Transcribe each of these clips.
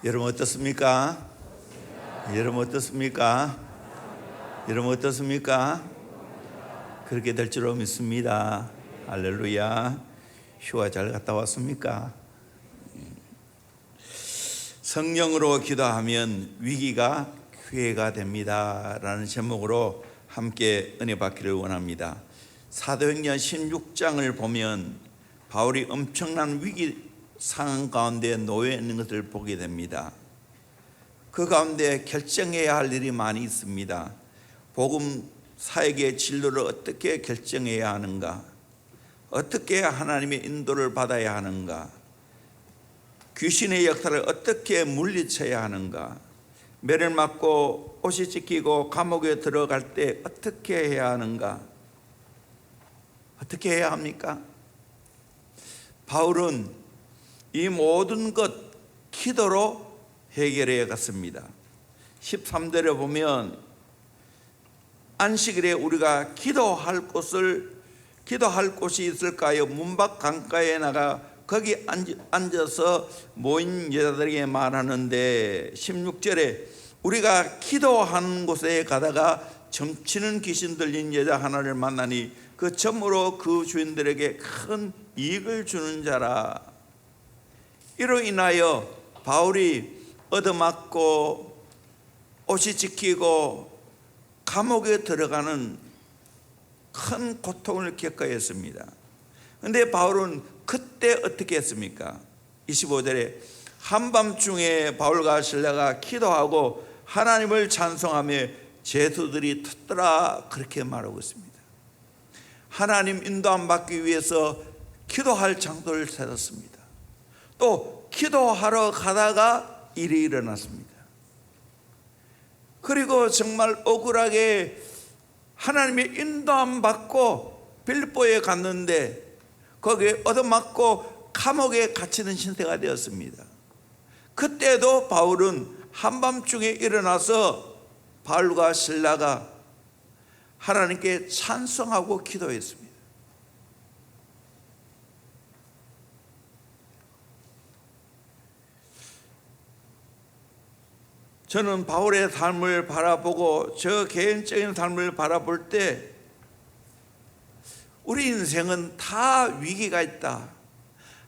여러분 어떻습니까? 여러분 어떻습니까? 여러분 어떻습니까? 그렇게 될 줄로 믿습니다. 할렐루야. 휴가 잘 갔다 왔습니까? 성령으로 기도하면 위기가 기회가 됩니다 라는 제목으로 함께 은혜 받기를 원합니다. 사도행전 16장을 보면 바울이 엄청난 위기 상황 가운데 놓여 있는 것을 보게 됩니다. 그 가운데 결정해야 할 일이 많이 있습니다. 복음 사역의 진로를 어떻게 결정해야 하는가, 어떻게 하나님의 인도를 받아야 하는가, 귀신의 역사를 어떻게 물리쳐야 하는가, 매를 맞고 옷이 찢기고 감옥에 들어갈 때 어떻게 해야 하는가, 어떻게 해야 합니까? 바울은 이 모든 것 기도로 해결해 갔습니다. 13절에 보면 안식일에 우리가 기도할 곳이 있을까요? 문밖 강가에 나가 거기 앉아서 모인 여자들에게 말하는데 16절에 우리가 기도하는 곳에 가다가 점치는 귀신 들린 여자 하나를 만나니 그 점으로 그 주인들에게 큰 이익을 주는 자라. 이로 인하여 바울이 얻어맞고 옷이 찢기고 감옥에 들어가는 큰 고통을 겪어야 했습니다. 그런데 바울은 그때 어떻게 했습니까? 25절에 한밤중에 바울과 실라가 기도하고 하나님을 찬송하며 제수들이 듣더라 그렇게 말하고 있습니다. 하나님 인도함 받기 위해서 기도할 장소를 찾았습니다. 또 기도하러 가다가 일이 일어났습니다. 그리고 정말 억울하게 하나님의 인도함 받고 빌립보에 갔는데 거기에 얻어맞고 감옥에 갇히는 신세가 되었습니다. 그때도 바울은 한밤중에 일어나서 바울과 실라가 하나님께 찬송하고 기도했습니다. 저는 바울의 삶을 바라보고 저 개인적인 삶을 바라볼 때 우리 인생은 다 위기가 있다.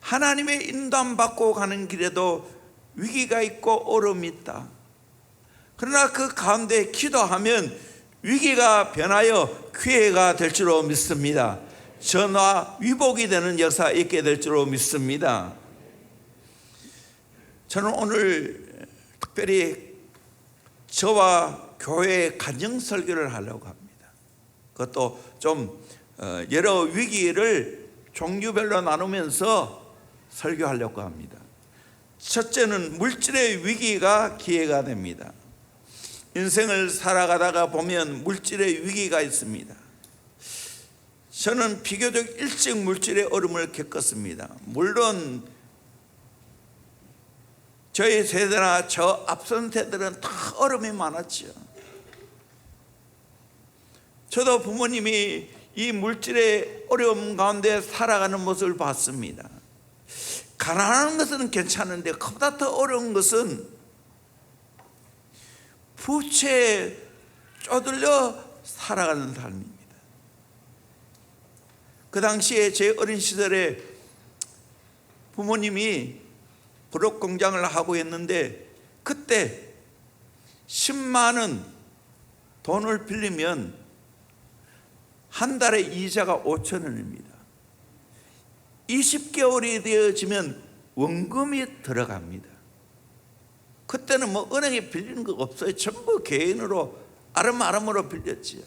하나님의 인도함 받고 가는 길에도 위기가 있고 어려움이 있다. 그러나 그 가운데 기도하면 위기가 변하여 기회가 될 줄로 믿습니다. 전화 위복이 되는 역사 있게 될 줄로 믿습니다. 저는 오늘 특별히 저와 교회의 가정 설교를 하려고 합니다. 그것도 좀 여러 위기를 종류별로 나누면서 설교하려고 합니다. 첫째는 물질의 위기가 기회가 됩니다. 인생을 살아가다가 보면 물질의 위기가 있습니다. 저는 비교적 일찍 물질의 어려움을 겪었습니다. 물론 저희 세대나 저 앞선 세대들은 다 어려움이 많았죠. 저도 부모님이 이 물질의 어려움 가운데 살아가는 모습을 봤습니다. 가난한 것은 괜찮은데 그보다 더 어려운 것은 부채에 쪼들려 살아가는 삶입니다. 그 당시에 제 어린 시절에 부모님이 부록 공장을 하고 했는데 그때 10만 원 돈을 빌리면 한 달에 이자가 5천 원입니다. 20개월이 되어지면 원금이 들어갑니다. 그때는 뭐 은행에 빌리는 거 없어요. 전부 개인으로 아름아름으로 빌렸지요.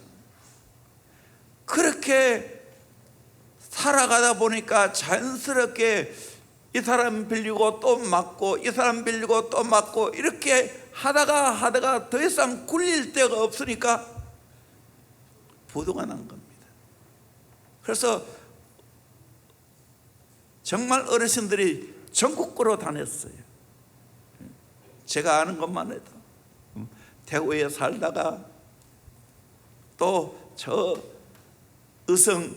그렇게 살아가다 보니까 자연스럽게 이 사람 빌리고 또 맞고 이 사람 빌리고 또 맞고 이렇게 하다가 더 이상 굴릴 데가 없으니까 부도가 난 겁니다. 그래서 정말 어르신들이 전국구로 다녔어요. 제가 아는 것만 해도 대구에 살다가 또 저 의성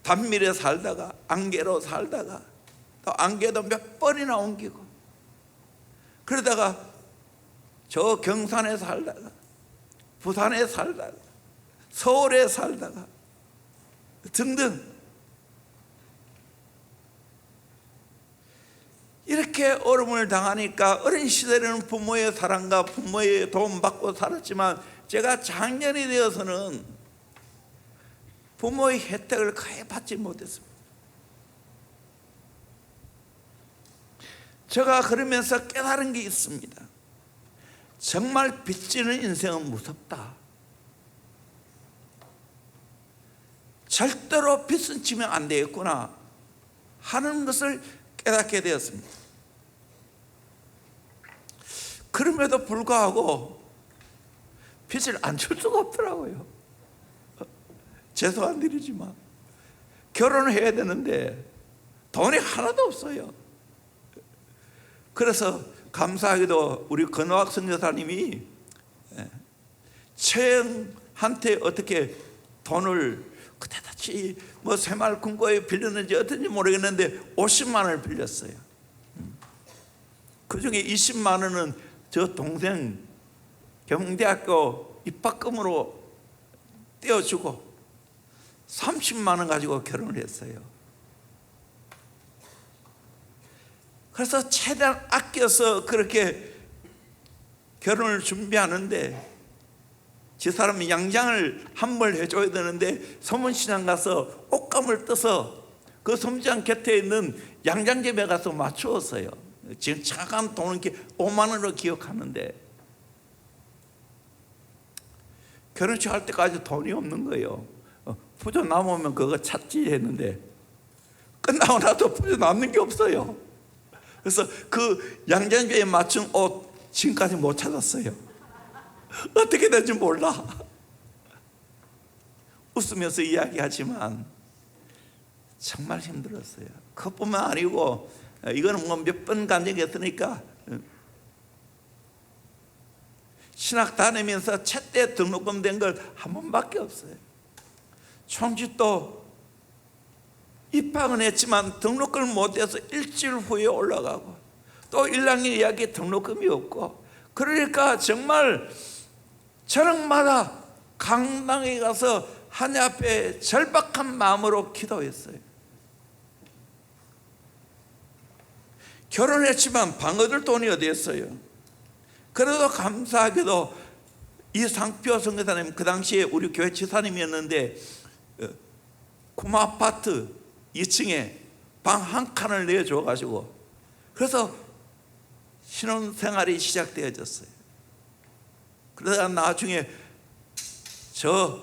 단밀에 살다가 안개로 살다가 또 안개도 몇 번이나 옮기고 그러다가 저 경산에 살다가 부산에 살다가 서울에 살다가 등등 이렇게 어려움을 당하니까 어린 시절에는 부모의 사랑과 부모의 도움받고 살았지만 제가 장년이 되어서는 부모의 혜택을 거의 받지 못했습니다. 제가 그러면서 깨달은 게 있습니다. 정말 빚지는 인생은 무섭다. 절대로 빚은 지면 안 되겠구나 하는 것을 깨닫게 되었습니다. 그럼에도 불구하고 빚을 안 줄 수가 없더라고요. 죄송한 일이지만 결혼을 해야 되는데 돈이 하나도 없어요. 그래서 감사하게도 우리 건호학 선교사님이 최영한테 어떻게 돈을 그때같이 뭐 새마을금고에 빌렸는지 어떤지 모르겠는데 50만 원을 빌렸어요. 그 중에 20만 원은 저 동생 경대학교 입학금으로 떼어주고 30만 원 가지고 결혼을 했어요. 그래서 최대한 아껴서 그렇게 결혼을 준비하는데 지 사람이 양장을 한 벌 해줘야 되는데 서문시장 가서 옷감을 떠서 그 서문시장 곁에 있는 양장집에 가서 맞추었어요. 지금 잠깐 돈은 5만 원으로 기억하는데 결혼식 할 때까지 돈이 없는 거예요. 부조 남으면 그거 찾지 했는데 끝나고 나도 부조 남는 게 없어요. 그래서 그 양장비에 맞춘 옷 지금까지 못 찾았어요. 어떻게 될지 몰라. 웃으면서 이야기하지만 정말 힘들었어요. 그뿐만 아니고 이거는 뭐 몇 번 간증이 했으니까 신학 다니면서 채대 등록금 된 걸 한 번밖에 없어요. 총집도 입학은 했지만 등록금을 못해서 일주일 후에 올라가고 또 1학년 이야기 등록금이 없고 그러니까 정말 저녁마다 강당에 가서 하나님 앞에 절박한 마음으로 기도했어요. 결혼했지만 방 얻을 돈이 어디 있어요? 그래도 감사하게도 이상표 선교사님 그 당시에 우리 교회 지사님이었는데 구마 아파트 2층에 방 한 칸을 내줘가지고 그래서 신혼생활이 시작되어졌어요. 그러다가 나중에 저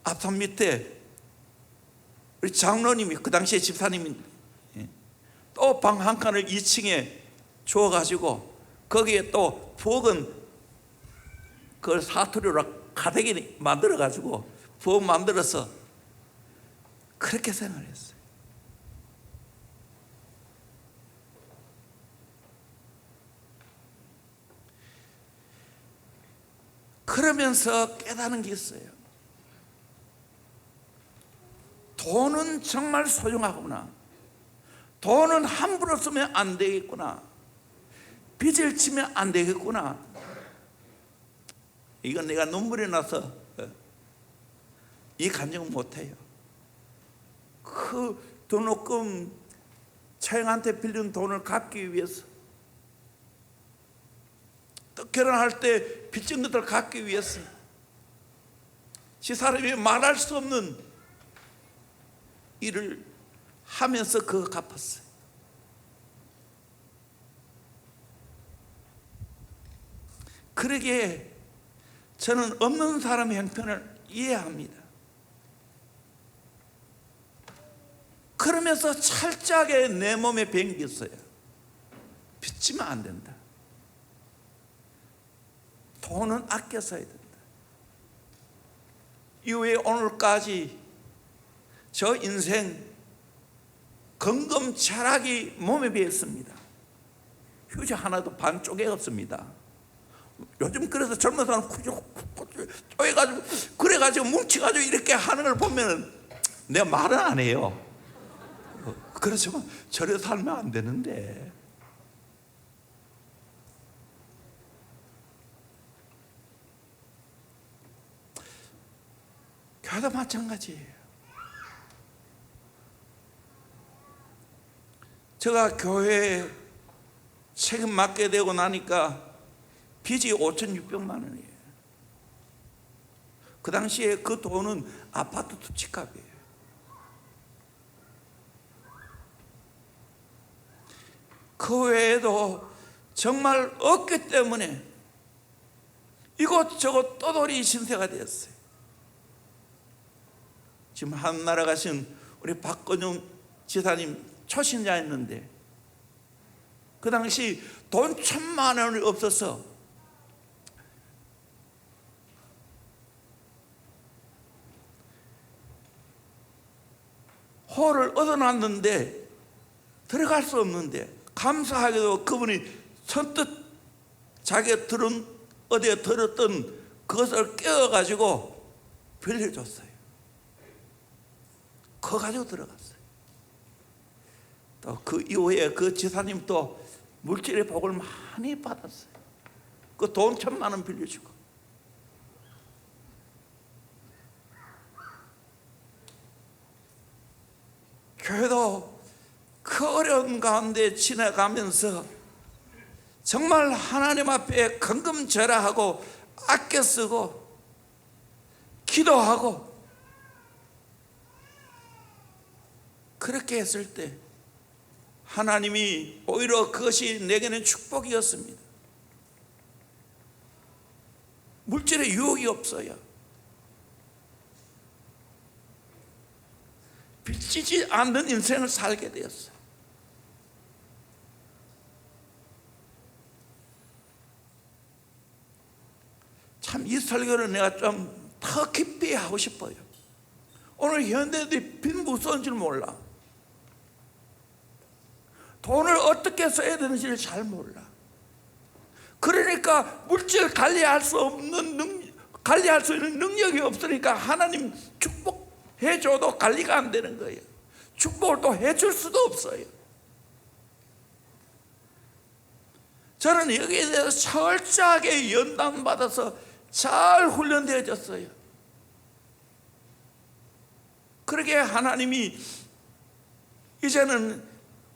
앞산 밑에 우리 장로님이 그 당시에 집사님이 또 방 한 칸을 2층에 주어가지고 거기에 또 부엌은 그걸 사투리로 가득히 만들어가지고 부엌 만들어서 그렇게 생활했어요. 그러면서 깨닫는 게 있어요. 돈은 정말 소중하구나. 돈은 함부로 쓰면 안 되겠구나. 빚을 지면 안 되겠구나. 이건 내가 눈물이 나서 이 감정을 못해요. 그 등록금 차영한테 빌린 돈을 갚기 위해서 또 결혼할 때 빚진 것들을 갚기 위해서 지 사람이 말할 수 없는 일을 하면서 그거 갚았어요. 그러기에 저는 없는 사람의 형편을 이해합니다. 그러면서 철저하게 내 몸에 배운 게 있어요. 빚지면 안 된다. 돈은 아껴 써야 된다. 이후에 오늘까지 저 인생 건금 철학이 몸에 배었습니다. 휴지 하나도 반 쪼개 없습니다. 요즘 그래서 젊은 사람 쪼개가지고 그래가지고 뭉치가지고 이렇게 하는 걸 보면 내가 말은 안 해요. 그렇지만 저래 살면 안 되는데 교회도 마찬가지예요. 제가 교회에 책임 맡게 되고 나니까 빚이 5,600만 원이에요. 그 당시에 그 돈은 아파트 두 채 값이에요. 그 외에도 정말 없기 때문에 이것저것 떠돌이 신세가 되었어요. 지금 하늘나라 가신 우리 박건용 지사님 초신자였는데 그 당시 돈 1,000만 원이 없어서 홀을 얻어놨는데 들어갈 수 없는데 감사하게도 그분이 선뜻 자기가 어디에 들었던 그것을 깨워가지고 빌려줬어요. 그거 가지고 들어갔어요. 또 그 이후에 그 지사님 또 물질의 복을 많이 받았어요. 그 돈 1,000만 원 빌려주고. 교회도 그 어려운 가운데 지나가면서 정말 하나님 앞에 건금절하하고 아껴 쓰고 기도하고 그렇게 했을 때 하나님이 오히려 그것이 내게는 축복이었습니다. 물질의 유혹이 없어요. 빚지지 않는 인생을 살게 되었어요. 참 이 설교를 내가 좀 더 깊이 하고 싶어요. 오늘 현대인들이 빚 무서운 줄 몰라. 돈을 어떻게 써야 되는지를 잘 몰라. 그러니까 물질 관리할 수 있는 능력이 없으니까 하나님 축복해줘도 관리가 안 되는 거예요. 축복을 또 해줄 수도 없어요. 저는 여기에 대해서 철저하게 연단받아서 잘 훈련되어졌어요. 그러게 하나님이 이제는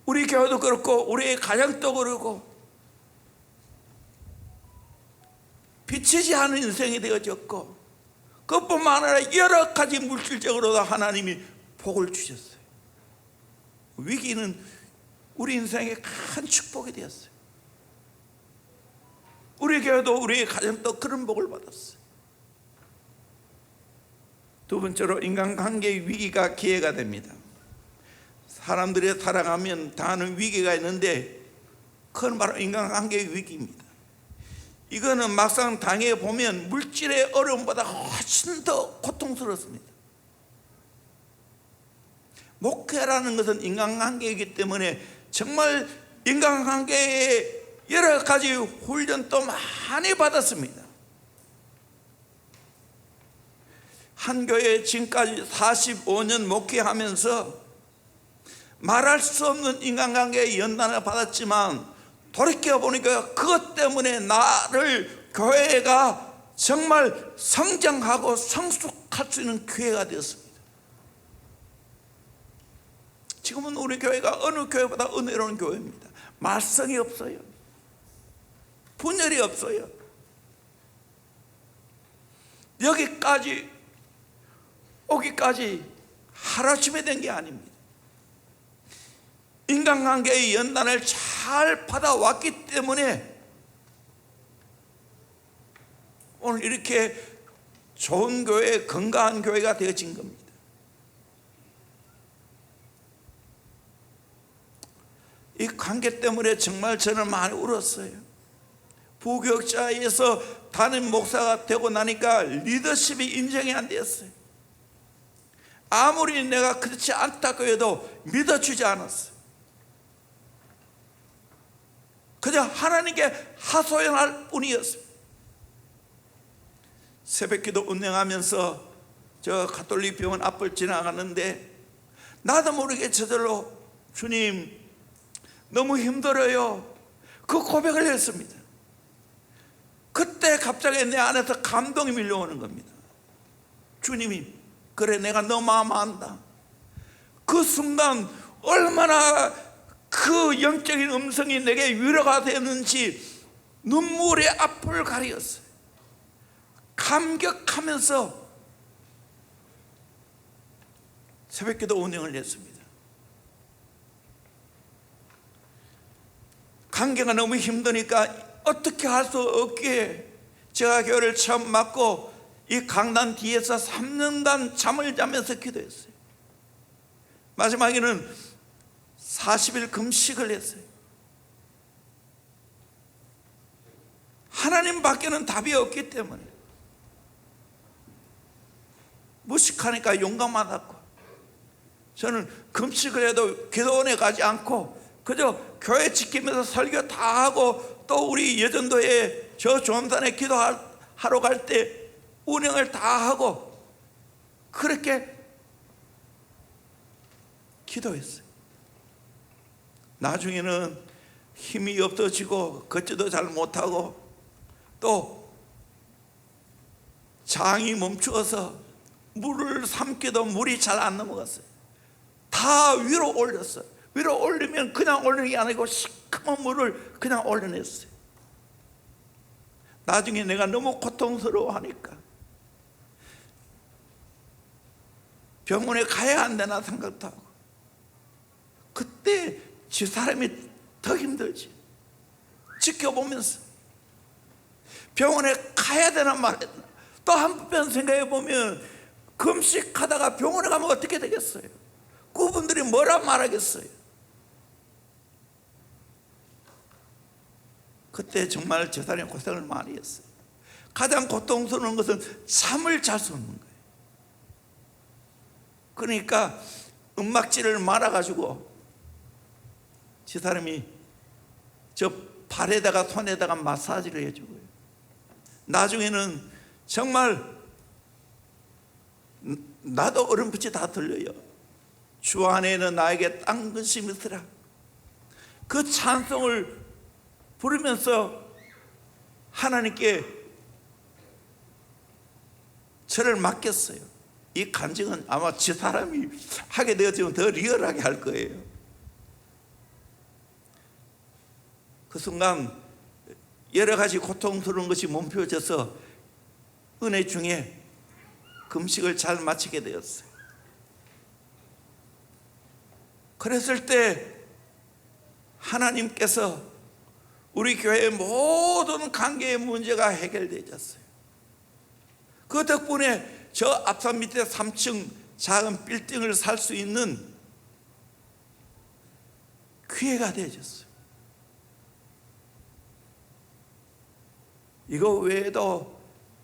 우리 교회도 그렇고 우리의 가정도 그렇고 비치지 않은 인생이 되어졌고 그것뿐만 아니라 여러 가지 물질적으로도 하나님이 복을 주셨어요. 위기는 우리 인생의 큰 축복이 되었어요. 우리 교회도 우리 가정도 그런 복을 받았어요. 두 번째로 인간관계의 위기가 기회가 됩니다. 사람들이 살아가면 당하는 위기가 있는데 그건 바로 인간관계의 위기입니다. 이거는 막상 당해보면 물질의 어려움보다 훨씬 더 고통스럽습니다. 목회라는 것은 인간관계이기 때문에 정말 인간관계에 여러 가지 훈련도 많이 받았습니다. 한 교회에 지금까지 45년 목회하면서 말할 수 없는 인간관계의 연단을 받았지만 돌이켜보니까 그것 때문에 나를 교회가 정말 성장하고 성숙할 수 있는 기회가 되었습니다. 지금은 우리 교회가 어느 교회보다 은혜로운 교회입니다. 말썽이 없어요. 분열이 없어요. 여기까지 오기까지 하루아침에 된 게 아닙니다. 인간관계의 연단을 잘 받아왔기 때문에 오늘 이렇게 좋은 교회, 건강한 교회가 되어진 겁니다. 이 관계 때문에 정말 저는 많이 울었어요. 부교육자에서 담임 목사가 되고 나니까 리더십이 인정이 안 되었어요. 아무리 내가 그렇지 않다고 해도 믿어주지 않았어요. 그냥 하나님께 하소연할 뿐이었어요. 새벽기도 운행하면서 저 가톨릭 병원 앞을 지나가는데 나도 모르게 저절로 주님 너무 힘들어요 그 고백을 했습니다. 그때 갑자기 내 안에서 감동이 밀려오는 겁니다. 주님이 그래 내가 너 마음 안다. 그 순간 얼마나 그 영적인 음성이 내게 위로가 되었는지 눈물의 앞을 가리었어요. 감격하면서 새벽기도 운영을 했습니다. 관계가 너무 힘드니까 어떻게 할 수 없기에 제가 교회를 처음 맡고 이 강단 뒤에서 3년간 잠을 자면서 기도했어요. 마지막에는 40일 금식을 했어요. 하나님 밖에는 답이 없기 때문에 무식하니까 용감하다고 저는 금식을 해도 기도원에 가지 않고 그저 교회 지키면서 설교 다 하고 또 우리 여전도에 저 조원산에 기도하러 갈 때 운영을 다 하고 그렇게 기도했어요. 나중에는 힘이 없어지고 걷지도 잘 못하고 또 장이 멈추어서 물을 삼키도 물이 잘 안 넘어갔어요. 다 위로 올렸어요. 위로 올리면 그냥 올리는 게 아니고 시커먼 물을 그냥 올려냈어요. 나중에 내가 너무 고통스러워하니까 병원에 가야 안 되나 생각도 하고 그때 지 사람이 더 힘들지. 지켜보면서 병원에 가야 되나 말이야. 또 한편 생각해 보면 금식하다가 병원에 가면 어떻게 되겠어요? 그분들이 뭐라 말하겠어요? 그때 정말 저 사람이 고생을 많이 했어요. 가장 고통스러운 것은 잠을 잘 수 없는 거예요. 그러니까 음막질을 말아가지고 저 사람이 저 발에다가 손에다가 마사지를 해주고요. 나중에는 정말 나도 얼음붙이 다 들려요. 주 안에는 나에게 딴 것이 있으라. 그 찬송을 부르면서 하나님께 저를 맡겼어요. 이 간증은 아마 저 사람이 하게 되어지면 더 리얼하게 할 거예요. 그 순간 여러 가지 고통스러운 것이 몸펴져서 은혜 중에 금식을 잘 마치게 되었어요. 그랬을 때 하나님께서 우리 교회의 모든 관계의 문제가 해결되었어요. 그 덕분에 저 앞산 밑에 3층 작은 빌딩을 살 수 있는 기회가 되어졌어요. 이거 외에도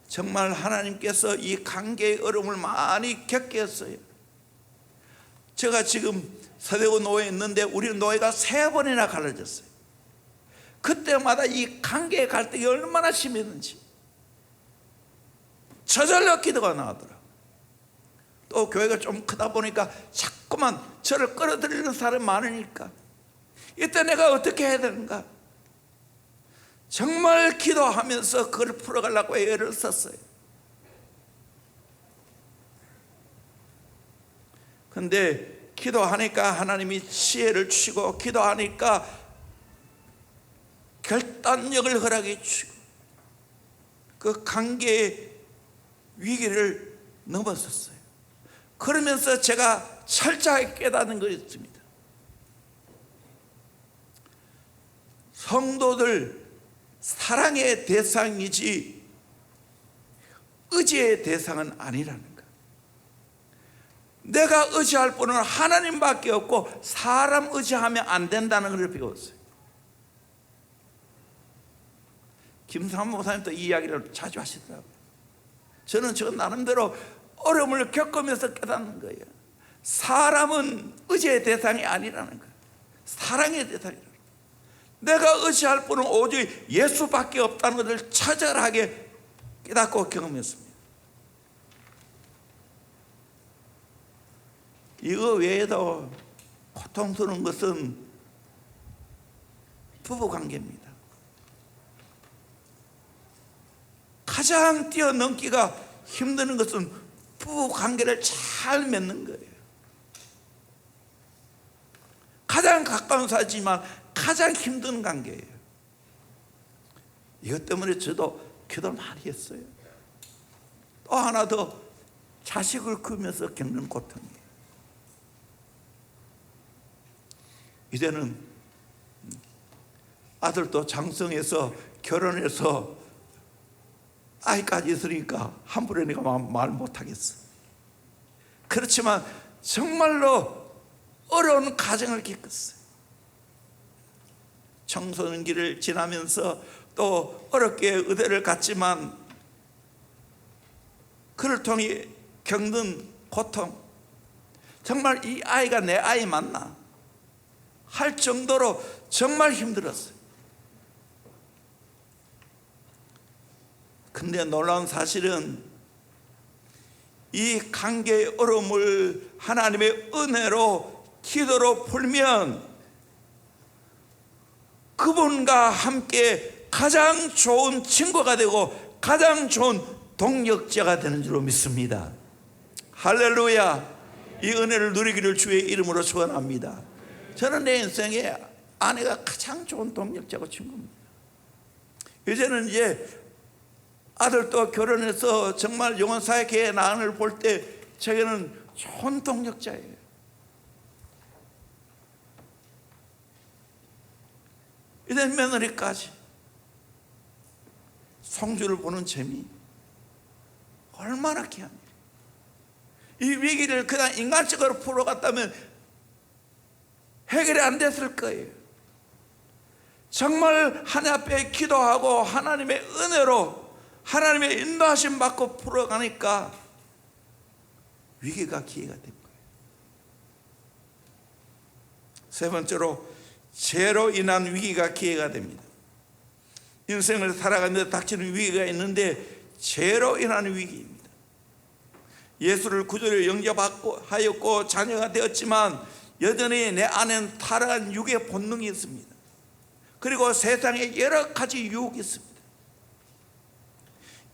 정말 하나님께서 이 관계의 어려움을 많이 겪게 했어요. 제가 지금 서대구 노회에 있는데 우리 노회가 3번이나 갈라졌어요. 그때마다 이 관계의 갈등이 얼마나 심했는지 저절로 기도가 나오더라고요. 또 교회가 좀 크다 보니까 자꾸만 저를 끌어들이는 사람이 많으니까 이때 내가 어떻게 해야 되는가 정말 기도하면서 그걸 풀어가려고 애를 썼어요. 근데 기도하니까 하나님이 지혜를 주시고 기도하니까 결단력을 허락해 주시고 그 관계의 위기를 넘었었어요. 그러면서 제가 철저하게 깨닫는 것이었습니다. 성도들 사랑의 대상이지 의지의 대상은 아니라는 것. 내가 의지할 분은 하나님밖에 없고 사람 의지하면 안 된다는 걸 배웠어요. 김삼 목사님도 이 이야기를 자주 하시더라고요. 저는 저 나름대로 어려움을 겪으면서 깨닫는 거예요. 사람은 의지의 대상이 아니라는 거예요. 사랑의 대상이라는 거예요. 내가 의지할 분은 오직 예수밖에 없다는 것을 처절하게 깨닫고 경험했습니다. 이거 외에도 고통스러운 것은 부부관계입니다. 가장 뛰어넘기가 힘드는 것은 부부 관계를 잘 맺는 거예요. 가장 가까운 사이지만 가장 힘든 관계예요. 이것 때문에 저도 기도를 많이 했어요. 또 하나 더, 자식을 크면서 겪는 고통이에요. 이제는 아들도 장성해서 결혼해서 아이까지 있으니까 함부로 내가 말 못하겠어. 그렇지만 정말로 어려운 가정을 겪었어요. 청소년기를 지나면서 또 어렵게 의대를 갔지만 그를 통해 겪는 고통, 정말 이 아이가 내 아이 맞나 할 정도로 정말 힘들었어요. 근데 놀라운 사실은 이 관계의 어려움을 하나님의 은혜로 기도로 풀면 그분과 함께 가장 좋은 친구가 되고 가장 좋은 동력자가 되는 줄로 믿습니다. 할렐루야. 이 은혜를 누리기를 주의 이름으로 축원합니다. 저는 내 인생에 아내가 가장 좋은 동력자고 친구입니다. 이제는 이제 아들도 결혼해서 정말 영혼사역회의 나은을 볼 때 저에게는 좋은 동력자예요. 이제 며느리까지 성주를 보는 재미, 얼마나 귀한 일이에요. 이 위기를 그냥 인간적으로 풀어갔다면 해결이 안 됐을 거예요. 정말 하나님 앞에 기도하고 하나님의 은혜로 하나님의 인도하심 받고 풀어가니까 위기가 기회가 된 거예요. 세 번째로, 죄로 인한 위기가 기회가 됩니다. 인생을 살아가면서 닥치는 위기가 있는데 죄로 인한 위기입니다. 예수를 구주로 영접하였고 자녀가 되었지만 여전히 내 안에는 타락한 육의 본능이 있습니다. 그리고 세상에 여러 가지 유혹이 있습니다.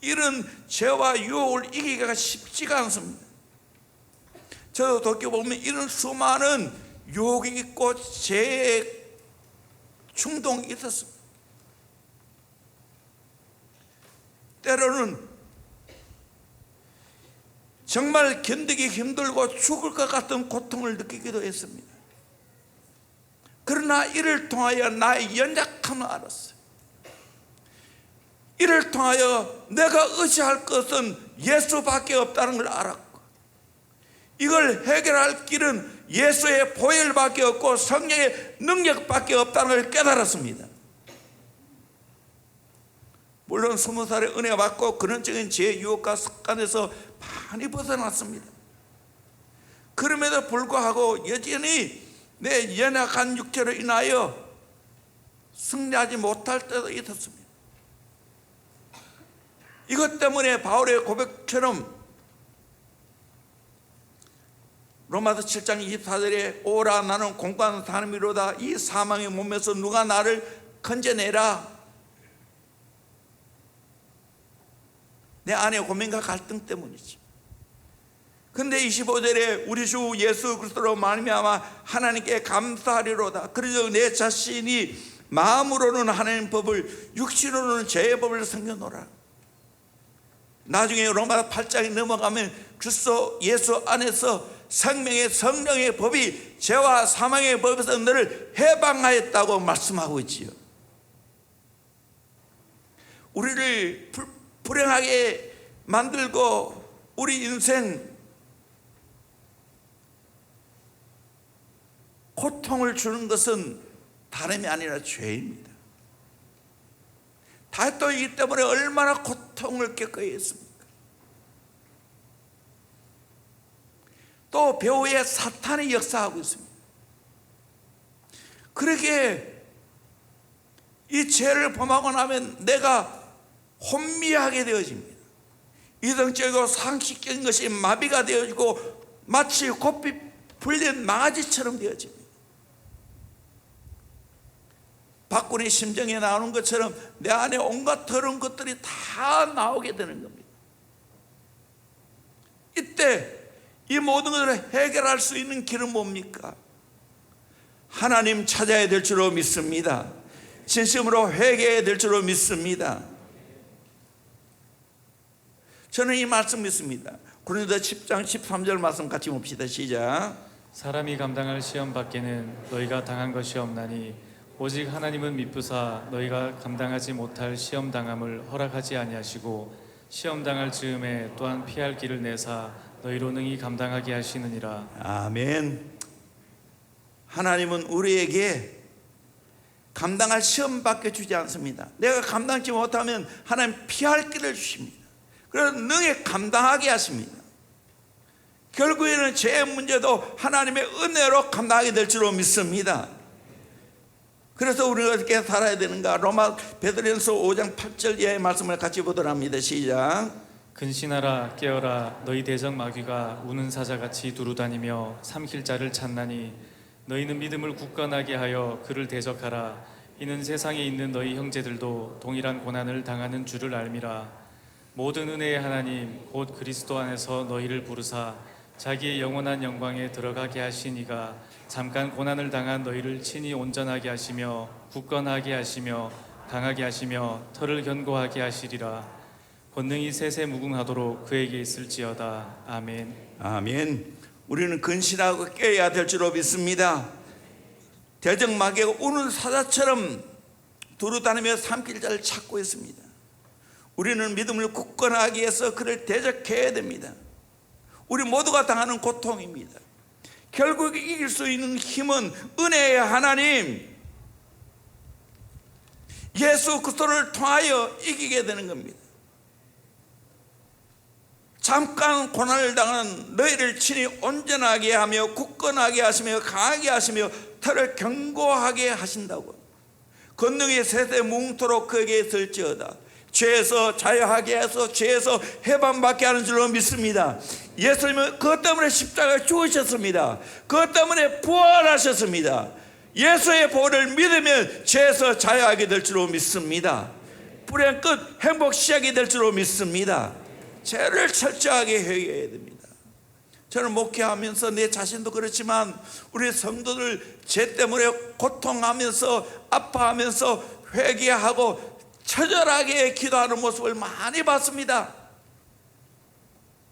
이런 죄와 유혹을 이기기가 쉽지가 않습니다. 저도 돌이켜보면 이런 수많은 유혹이 있고 죄의 충동이 있었습니다. 때로는 정말 견디기 힘들고 죽을 것 같은 고통을 느끼기도 했습니다. 그러나 이를 통하여 나의 연약함을 알았어요. 이를 통하여 내가 의지할 것은 예수밖에 없다는 걸 알았고, 이걸 해결할 길은 예수의 보혈밖에 없고 성령의 능력밖에 없다는 걸 깨달았습니다. 물론 20살에 은혜 받고 근원적인 죄의 유혹과 습관에서 많이 벗어났습니다. 그럼에도 불구하고 여전히 내 연약한 육체로 인하여 승리하지 못할 때도 있었습니다. 이것 때문에 바울의 고백처럼 로마서 7장 24절에 오라 나는 공고한 사람이로다 이 사망의 몸에서 누가 나를 건져내라. 내 안에 고민과 갈등 때문이지. 근데 25절에 우리 주 예수 그리스도로 말미암아 하나님께 감사하리로다. 그래서 내 자신이 마음으로는 하나님 법을 육신으로는 죄의 법을 섬겨노라. 나중에 로마 8장에 넘어가면 그리스도 예수 안에서 생명의 성령의 법이 죄와 사망의 법에서 너를 해방하였다고 말씀하고 있지요. 우리를 불행하게 만들고 우리 인생 고통을 주는 것은 다름이 아니라 죄입니다. 다윗도 이 때문에 얼마나 고통을 겪어야 했습니까? 또 배후에 사탄이 역사하고 있습니다. 그렇게 이 죄를 범하고 나면 내가 혼미하게 되어집니다. 이성적이고 상식적인 것이 마비가 되어지고 마치 고삐 풀린 망아지처럼 되어집니다. 박군의 심정에 나오는 것처럼 내 안에 온갖 더러운 것들이 다 나오게 되는 겁니다. 이때 이 모든 것을 해결할 수 있는 길은 뭡니까? 하나님 찾아야 될 줄로 믿습니다. 진심으로 회개해야 될 줄로 믿습니다. 저는 이 말씀 믿습니다. 고린도 10장 13절 말씀 같이 봅시다. 시작. 사람이 감당할 시험 밖에는 너희가 당한 것이 없나니 오직 하나님은 미쁘사 너희가 감당하지 못할 시험 당함을 허락하지 아니하시고 시험 당할 즈음에 또한 피할 길을 내사 너희로 능히 감당하게 하시느니라. 아멘. 하나님은 우리에게 감당할 시험밖에 주지 않습니다. 내가 감당치 못하면 하나님 피할 길을 주십니다. 그래서 능히 감당하게 하십니다. 결국에는 제 문제도 하나님의 은혜로 감당하게 될 줄로 믿습니다. 그래서 우리가 어떻게 살아야 되는가? 로마 베드로전서 5장 8절 이하의 말씀을 같이 보도록 합니다. 시작. 근신하라 깨어라 너희 대적 마귀가 우는 사자같이 두루다니며 삼킬 자를 찾나니 너희는 믿음을 굳건하게 하여 그를 대적하라. 이는 세상에 있는 너희 형제들도 동일한 고난을 당하는 줄을 알미라. 모든 은혜의 하나님 곧 그리스도 안에서 너희를 부르사 자기의 영원한 영광에 들어가게 하시니가 잠깐 고난을 당한 너희를 친히 온전하게 하시며 굳건하게 하시며 강하게 하시며 털을 견고하게 하시리라. 권능이 세세 무궁하도록 그에게 있을지어다. 아멘. 아멘. 우리는 근신하고 깨어야 될 줄로 믿습니다. 대적 마귀가 우는 사자처럼 두루다니며 삼킬 자를 찾고 있습니다. 우리는 믿음을 굳건하게 해서 그를 대적해야 됩니다. 우리 모두가 당하는 고통입니다. 결국 이길 수 있는 힘은 은혜의 하나님 예수 그리스도를 통하여 이기게 되는 겁니다. 잠깐 고난을 당한 너희를 친히 온전하게 하며 굳건하게 하시며 강하게 하시며 털을 견고하게 하신다고. 권능이 세세 뭉토록 그에게 있을지어다. 죄에서 자유하게 해서 죄에서 해방받게 하는 줄로 믿습니다. 예수님은 그것 때문에 십자가에 죽으셨습니다. 그것 때문에 부활하셨습니다. 예수의 보혈을 믿으면 죄에서 자유하게 될 줄로 믿습니다. 불행 끝 행복 시작이 될 줄로 믿습니다. 죄를 철저하게 회개해야 됩니다. 저는 목회하면서 내 자신도 그렇지만 우리 성도들 죄 때문에 고통하면서 아파하면서 회개하고 처절하게 기도하는 모습을 많이 봤습니다.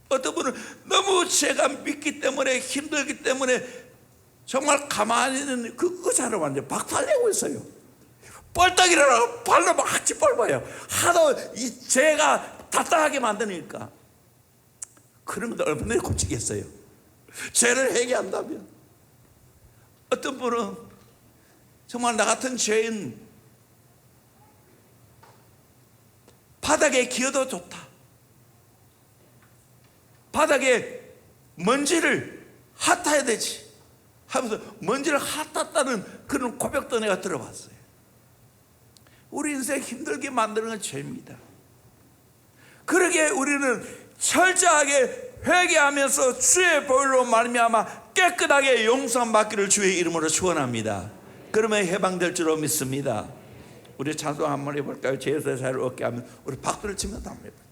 어떤 분은 너무 죄가 믿기 때문에 힘들기 때문에 정말 가만히 있는 그 의자를 완전 박살내고 있어요. 뻘떡이라고 발로 막 짓밟아요. 하도 이 죄가 답답하게 만드니까. 그런 것도 얼마나 고치겠어요. 죄를 회개한다면. 어떤 분은 정말 나 같은 죄인 바닥에 기어도 좋다. 바닥에 먼지를 핫아야 되지 하면서 먼지를 핫았다는 그런 고백도 내가 들어봤어요. 우리 인생 힘들게 만드는 건 죄입니다. 그러기에 우리는 철저하게 회개하면서 주의 보혈로 말미암아 깨끗하게 용서받기를 주의 이름으로 축원합니다. 그러면 해방될 줄로 믿습니다. 우리 찬송 한번 해볼까요? 죄에서 자유를 얻게 하면 우리 박수를 치면서 한번 해봅시다.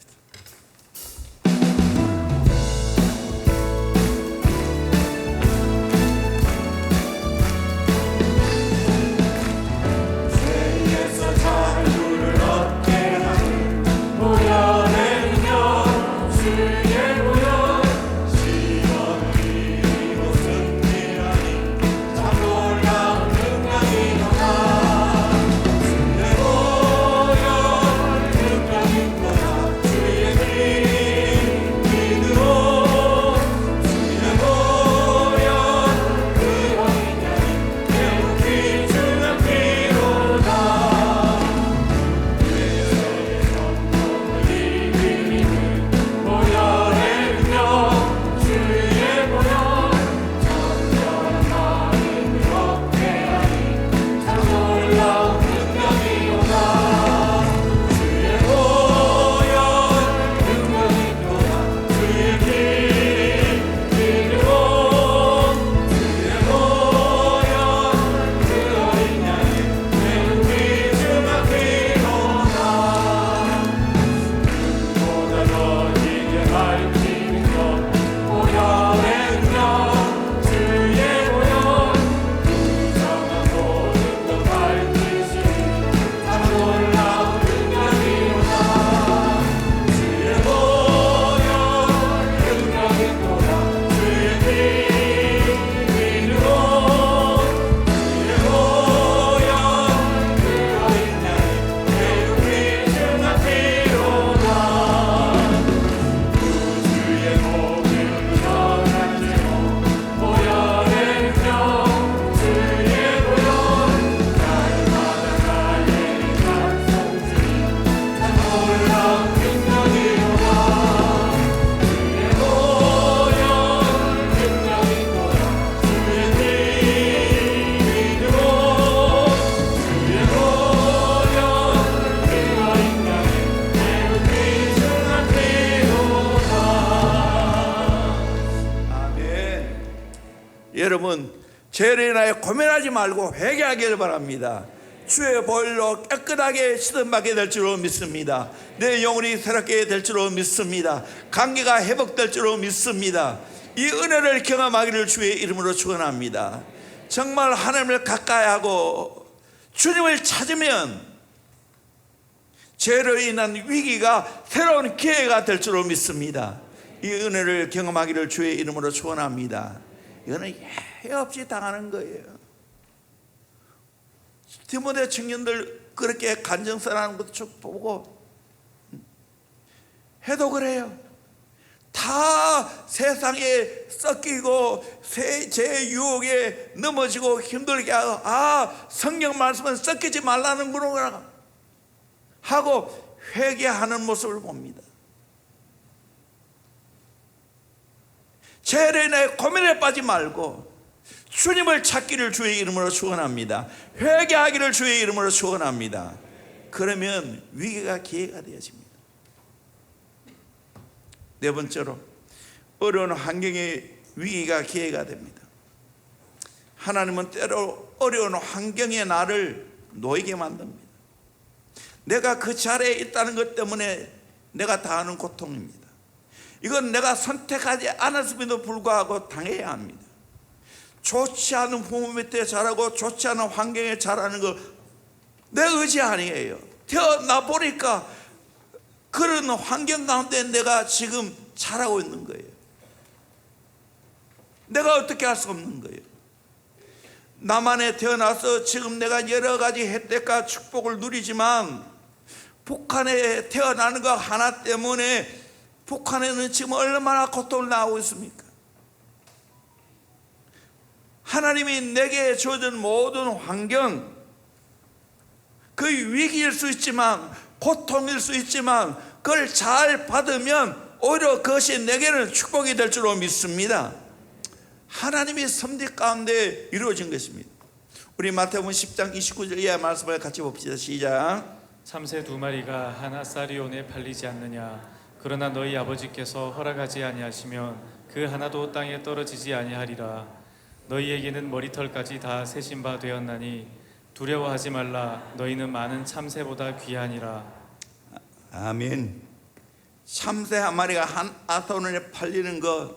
주의 죄를 인하여 고민하지 말고 회개하기를 바랍니다. 주의 보혈로 깨끗하게 씻음받게 될 줄로 믿습니다. 내 영혼이 새롭게 될 줄로 믿습니다. 관계가 회복될 줄로 믿습니다. 이 은혜를 경험하기를 주의 이름으로 축원합니다. 정말 하나님을 가까이 하고 주님을 찾으면 죄로 인한 위기가 새로운 기회가 될 줄로 믿습니다. 이 은혜를 경험하기를 주의 이름으로 축원합니다. 이거는 예외 없이 당하는 거예요. 디모데 청년들 그렇게 간증서라는 것도 쭉 보고 해도 그래요. 다 세상에 섞이고 제 유혹에 넘어지고 힘들게 하고 성경 말씀은 섞이지 말라는구나 하고 회개하는 모습을 봅니다. 죄로 인해 고민에 빠지지 말고 주님을 찾기를 주의 이름으로 축원합니다. 회개하기를 주의 이름으로 축원합니다. 그러면 위기가 기회가 되어집니다. 네 번째로, 어려운 환경의 위기가 기회가 됩니다. 하나님은 때로 어려운 환경의 나를 놓이게 만듭니다. 내가 그 자리에 있다는 것 때문에 내가 당하는 고통입니다. 이건 내가 선택하지 않았음에도 불구하고 당해야 합니다. 좋지 않은 부모 밑에 자라고 좋지 않은 환경에 자라는 거 내 의지 아니에요. 태어나 보니까 그런 환경 가운데 내가 지금 자라고 있는 거예요. 내가 어떻게 할 수 없는 거예요. 남한에 태어나서 지금 내가 여러 가지 혜택과 축복을 누리지만 북한에 태어나는 거 하나 때문에 북한에는 지금 얼마나 고통을 당하고 있습니까? 하나님이 내게 주어진 모든 환경, 그 위기일 수 있지만 고통일 수 있지만 그걸 잘 받으면 오히려 그것이 내게는 축복이 될 줄로 믿습니다. 하나님의 섭리 가운데 이루어진 것입니다. 우리 마태복음 10장 29절 이하 말씀을 같이 봅시다. 시작. 참새 두 마리가 하나 사리온에 팔리지 않느냐? 그러나 너희 아버지께서 허락하지 아니하시면 그 하나도 땅에 떨어지지 아니하리라. 너희에게는 머리털까지 다 세신 바 되었나니 두려워하지 말라. 너희는 많은 참새보다 귀하니라. 아멘. 참새 한 마리가 한 아손에 팔리는 것,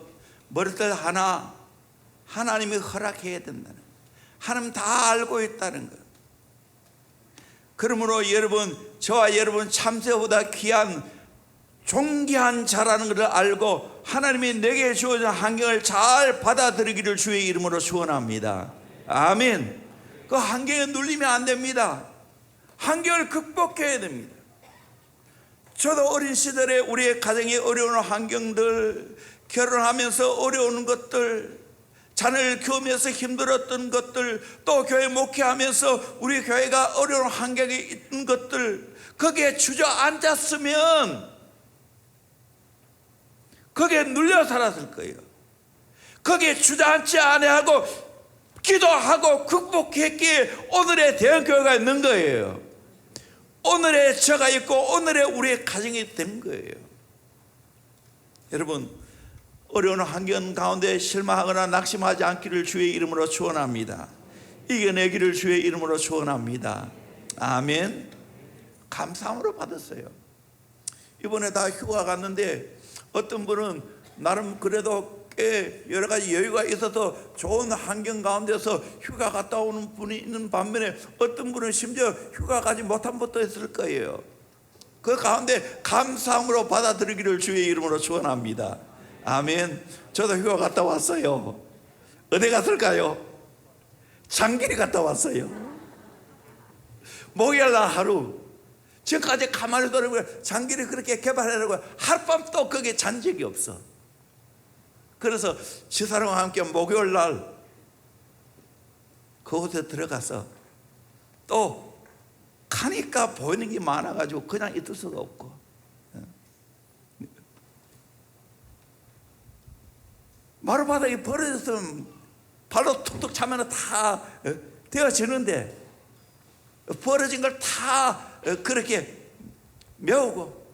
머리털 하나 하나님이 허락해야 된다는, 하나님 다 알고 있다는 것. 그러므로 여러분, 저와 여러분 참새보다 귀한 존귀한 자라는 것을 알고 하나님이 내게 주어진 환경을 잘 받아들이기를 주의 이름으로 축원합니다. 아멘. 그 환경에 눌리면 안 됩니다. 환경을 극복해야 됩니다. 저도 어린 시절에 우리의 가정이 어려운 환경들, 결혼하면서 어려운 것들, 자녀를 키우면서 힘들었던 것들, 또 교회 목회하면서 우리 교회가 어려운 환경에 있는 것들, 거기에 주저앉았으면 거기에 눌려 살았을 거예요. 거기에 주저앉지 아니하고 기도하고 극복했기에 오늘의 대형교회가 있는 거예요. 오늘의 저가 있고 오늘의 우리의 가정이 된 거예요. 여러분, 어려운 환경 가운데 실망하거나 낙심하지 않기를 주의 이름으로 축원합니다. 이겨내기를 주의 이름으로 축원합니다. 아멘. 감사함으로 받았어요. 이번에 다 휴가 갔는데 어떤 분은 나름 그래도 꽤 여러 가지 여유가 있어서 좋은 환경 가운데서 휴가 갔다 오는 분이 있는 반면에 어떤 분은 심지어 휴가 가지 못한 분도 있을 거예요. 그 가운데 감사함으로 받아들이기를 주의 이름으로 축원합니다. 아멘. 저도 휴가 갔다 왔어요. 어디 갔을까요? 장길이 갔다 왔어요. 목요일날 하루. 지금까지 가만히 돌아보면 장길이 그렇게 개발하려고 하룻밤 또 거기에 잔 적이 없어. 그래서 지사람과 함께 목요일날 그곳에 들어가서 또 가니까 보이는 게 많아가지고 그냥 있을 수가 없고, 마루바닥이 벌어졌으면 발로 툭툭 차면 다 되어지는데 벌어진 걸 다 그렇게 메우고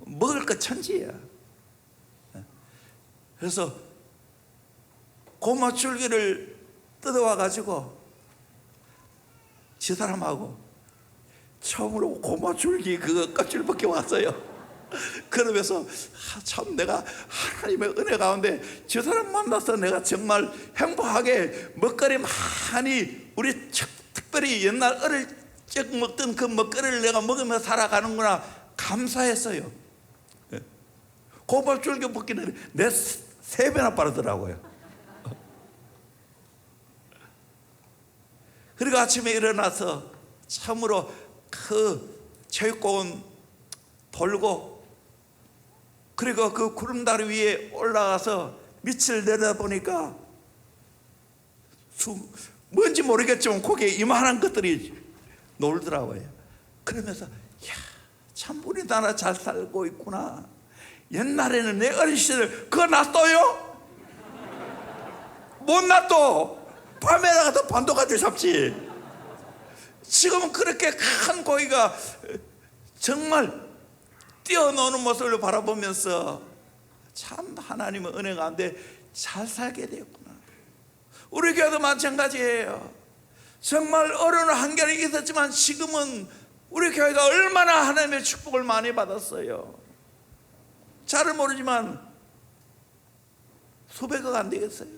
먹을 것 천지야. 그래서 고무줄기를 뜯어와 가지고 지 사람하고 처음으로 고무줄기 그거 껍질 벗겨 왔어요. 그러면서 참 내가 하나님의 은혜 가운데 저 사람 만나서 내가 정말 행복하게 먹거리 많이 우리 특별히 옛날 어릴 적 먹던 그 먹거리를 내가 먹으며 살아가는구나 감사했어요. 고무줄기 벗기는 내 3배나 빠르더라고요. 그리고 아침에 일어나서 참으로 그 체육관 돌고 그리고 그 구름다리 위에 올라가서 밑을 내려다보니까 뭔지 모르겠지만 거기에 이만한 것들이 놀더라고요. 그러면서 야, 참 우리나라 잘 살고 있구나. 옛날에는 내 어린 시절 그거 놔둬요? 못 놔둬. 밤에 나가서 반도가지 잡지. 지금은 그렇게 큰 고기가 정말 뛰어노는 모습을 바라보면서 참 하나님의 은혜 가운데 잘 살게 되었구나. 우리 교회도 마찬가지예요. 정말 어려운 한계는 있었지만 지금은 우리 교회가 얼마나 하나님의 축복을 많이 받았어요. 잘은 모르지만 수백억 안 되겠어요.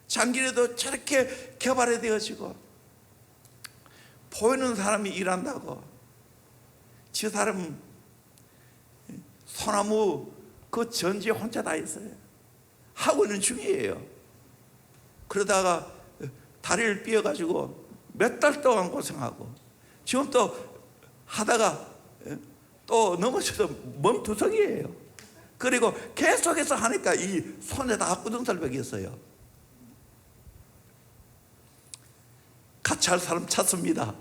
장기에도 저렇게 개발이 되어지고 보이는 사람이 일한다고 저 사람 소나무 그 전지에 혼자 다 있어요. 하고 있는 중이에요. 그러다가 다리를 삐어가지고 몇 달 동안 고생하고 지금 또 하다가 또 넘어져서 멈투성이에요. 그리고 계속해서 하니까 이 손에 다 구등살벽이었어요. 같이 할 사람 찾습니다.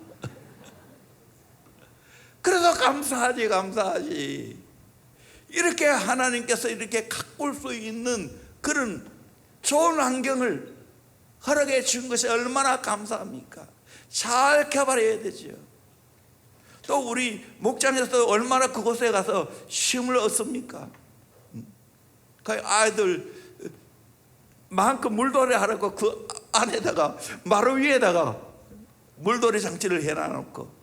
그래서 감사하지. 이렇게 하나님께서 이렇게 가꿀 수 있는 그런 좋은 환경을 허락해 준 것이 얼마나 감사합니까? 잘 개발해야 되죠. 또 우리 목장에서 얼마나 그곳에 가서 쉼을 얻습니까? 그 아이들 마음껏 물놀이 하라고 그 안에다가 마루 위에다가 물놀이 장치를 해놔놓고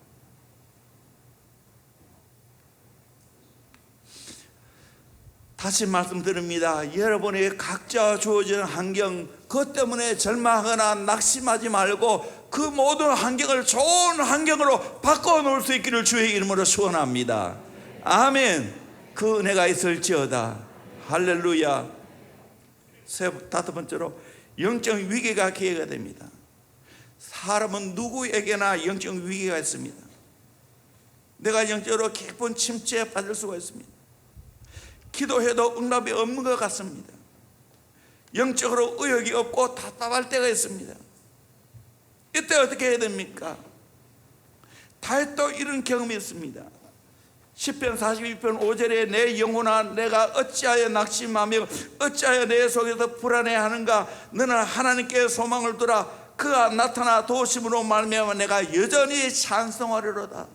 다시 말씀드립니다. 여러분의 각자 주어진 환경 그것 때문에 절망하거나 낙심하지 말고 그 모든 환경을 좋은 환경으로 바꿔놓을 수 있기를 주의 이름으로 축원합니다. 아멘. 그 은혜가 있을지어다. 할렐루야. 다섯 번째로 영적 위기가 기회가 됩니다. 사람은 누구에게나 영적 위기가 있습니다. 내가 영적으로 깊은 침체에 빠질 수가 있습니다. 기도해도 응답이 없는 것 같습니다. 영적으로 의욕이 없고 답답할 때가 있습니다. 이때 어떻게 해야 됩니까? 다윗도 이런 경험이 있습니다. 시편 42편 5절에 내 영혼아 내가 어찌하여 낙심하며 어찌하여 내 속에서 불안해하는가. 너는 하나님께 소망을 두라. 그가 나타나 도우심으로 말미암아 내가 여전히 찬송하리로다.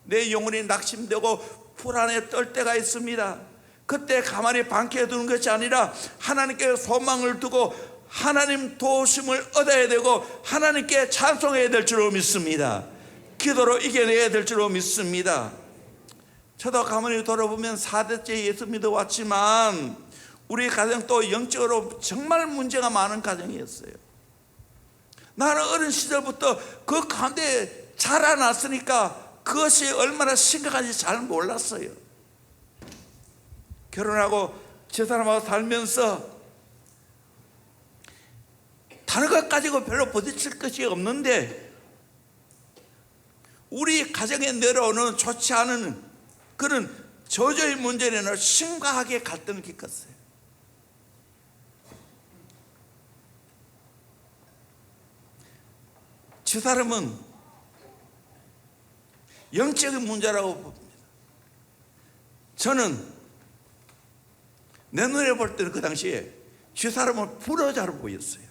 내 영혼이 낙심되고 불안에 떨 때가 있습니다. 그때 가만히 방치해두는 것이 아니라 하나님께 소망을 두고 하나님 도우심을 얻어야 되고 하나님께 찬송해야 될 줄로 믿습니다. 기도로 이겨내야 될 줄로 믿습니다. 저도 가만히 돌아보면 4대째 예수 믿어왔지만 우리 가정도 영적으로 정말 문제가 많은 가정이었어요. 나는 어린 시절부터 그 가운데 자라났으니까 그것이 얼마나 심각한지 잘 몰랐어요. 결혼하고 저 사람하고 살면서 다른 것 가지고 별로 부딪힐 것이 없는데 우리 가정에 내려오는 좋지 않은 그런 저주의 문제는 심각하게 갈등을 겪었어요. 저 사람은 영적인 문제라고 봅니다. 저는 내 눈에 볼 때는 그 당시에 저 사람을 불효자로 보였어요.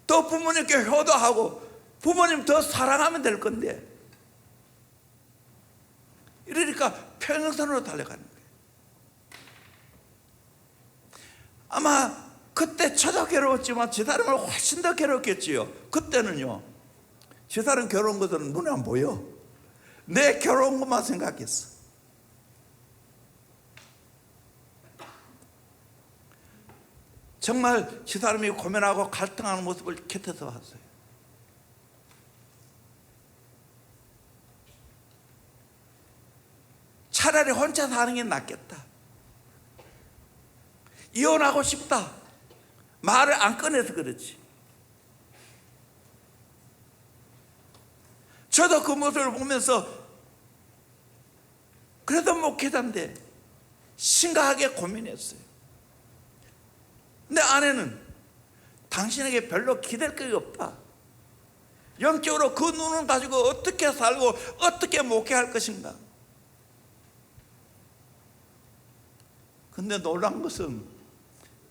또 부모님께 효도하고 부모님 더 사랑하면 될 건데 이러니까 평행선으로 달려가는 거예요. 아마 그때 저도 괴로웠지만 집사람을 훨씬 더 괴롭겠지요. 그때는요, 집사람 괴로운 것들은 눈에 안 보여. 내 괴로운 것만 생각했어. 정말 집사람이 고민하고 갈등하는 모습을 곁에서 봤어요. 차라리 혼자 사는 게 낫겠다. 이혼하고 싶다. 말을 안 꺼내서 그렇지. 저도 그 모습을 보면서 그래도 목회자인데 심각하게 고민했어요. 근데 아내는 당신에게 별로 기댈 게 없다. 영적으로 그 눈을 가지고 어떻게 살고 어떻게 목회할 것인가. 근데 놀란 것은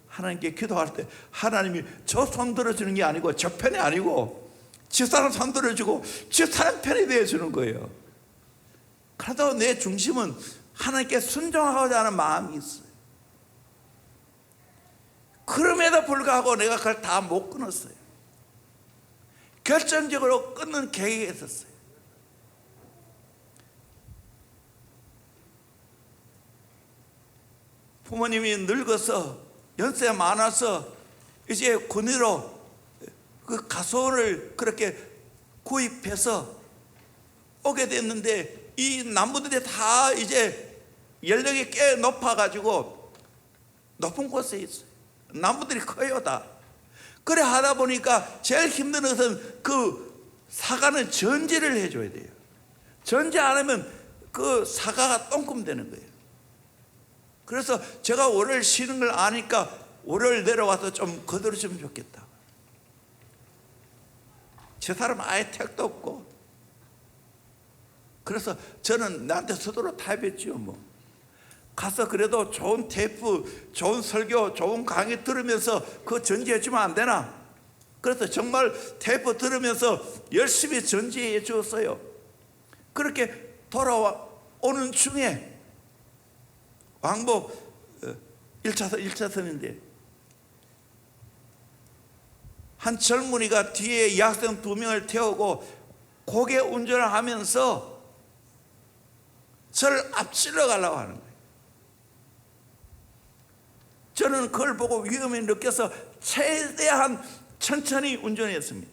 하나님께 기도할 때 하나님이 저 손 들어주는 게 아니고 저 편이 아니고 집사람 손 들어주고 집사람 편이 되어주는 거예요. 그래도 내 중심은 하나님께 순종하고자 하는 마음이 있어요. 그럼에도 불구하고 내가 그걸 다 못 끊었어요. 결정적으로 끊는 계획이 있었어요. 부모님이 늙어서 연세 많아서 이제 군의로 그 가수원을 그렇게 구입해서 오게 됐는데 이 나무들이 다 이제 연령이 꽤 높아가지고 높은 곳에 있어요. 나무들이 커요 다. 그래 하다 보니까 제일 힘든 것은 그 사과는 전지를 해줘야 돼요. 전지 안 하면 그 사과가 똥금 되는 거예요. 그래서 제가 월요일 쉬는 걸 아니까 월요일 내려와서 좀 거들어주면 좋겠다. 제 사람 아예 택도 없고. 그래서 저는 나한테 서두로 타협했죠. 뭐 가서 그래도 좋은 테이프, 좋은 설교, 좋은 강의 들으면서 그거 전지해 주면 안 되나? 그래서 정말 테이프 들으면서 열심히 전지해 주었어요. 그렇게 돌아오는 중에 왕복 1차선인데 한 젊은이가 뒤에 여학생 2명을 태우고 고개 운전을 하면서 저를 앞질러 가려고 하는 거예요. 저는 그걸 보고 위험을 느껴서 최대한 천천히 운전했습니다.